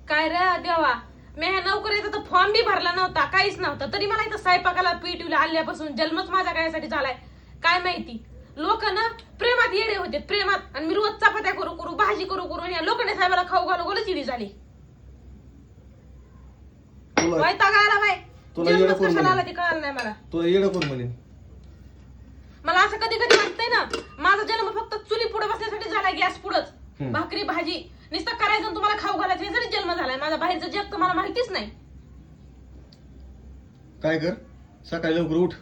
काय रे देवा, मी ह्या नोकरीचा तर फॉर्म बी भरला नव्हता, काहीच नव्हतं, तरी मला इथं स्वयंपाकाला पीटीला आल्यापासून जन्मच माझा कायसाठी झालाय काय माहिती. लोक ना प्रेमात येडे होते, प्रेमात, आणि मी रोज चपात्या करू करू भाजी करू करू या लोकांनी साहेबाला खाऊ घालू घालू चिडी झाली. वैताग आला बाय, जन्मच कशाला आला ते कळालं नाही मला. तुला येडं कोण म्हणे? मला असं कधी कधी वाटतंय ना, माझा जन्म फक्त चुली पुढे बसण्यासाठी झालाय, गॅस पुढंच. भाकरी भाजी नुसतं करायचं आणि तुम्हाला खाऊ घालायचं यासाठी जन्म झालाय माझा. बाहेरचं जग तर मला माहितीच नाही. काय कर, सकाळी लवकर उठ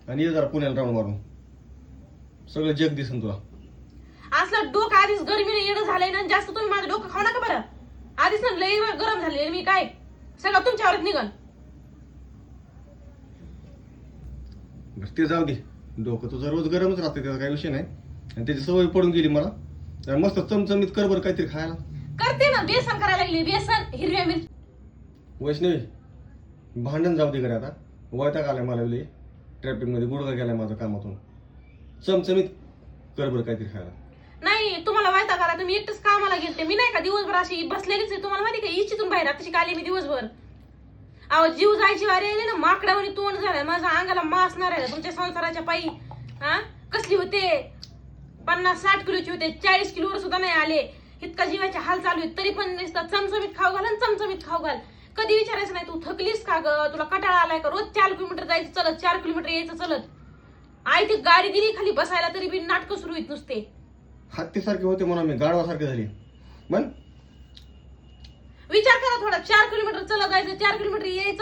आणि ये जरा पुण्याला राऊंड मारून, सगळं जग दिसन तुला. असलं डोकं आधीच गरमीने येणं झालंय ना, जास्त तुम्ही माझं डोकं खाऊ नका बरं. आधीच ना लई गरम झाले मी, काय सगळं तुमच्यावरच निघन. ते जाऊ दे, डोकं तुझं रोज गरमच राहते, त्याचा काही विषय नाही. आणि त्याची सवय पडून गेली मला. तर मस्त चमचमीत कर बरं काहीतरी खायला. करते ना, बेसन करायला लागली, बेसन हिरव्या मिरची. वैष्णवी, भांडण जाऊ दे घरी आता. वैताग आलाय मला लई, ट्रॅफिक मध्ये गुडघा गेलाय माझा कामातून. चमचमीत कर बरं काहीतरी खायला. नाही, तुम्हाला वैताग आला, तुम्ही एकटंच कामाला गेलते. मी नाही का दिवसभर अशी बसलेलीच आहे. तुम्हाला माहिती का, इच्छितून बाहेर तशी आली मी दिवसभर. अहो जीव जायची वारी आली ना, माकडावणी तोंड झालाय माझ्या अंगाला. मासणार आहे तुमच्या संसाराच्या पायी. हा कसली होते, 50-60 किलोची होते, 40 किलोवर सुद्धा नाही आले. इतका जीवाचे हाल चालू आहेत, तरी पण नुसतं चमचमीत खाऊ घाल आणि चमचमीत खाऊ घाल. कधी विचारायचं नाही तू थकलीस का ग, तुला कटाळा आलाय का, रोज 4 किलोमीटर जायचं चलत, 4 किलोमीटर यायचं चलत. आई ती गाडी दिली खाली बसायला तरी बी नाटकं सुरू आहेत नुसते. हत्तीसारखे होते म्हणून मी गाढवासारखे झाली म्हण. विचार करा थोडा, 4 किलोमीटर चलत जायचं, 4 किलोमीटर यायचं.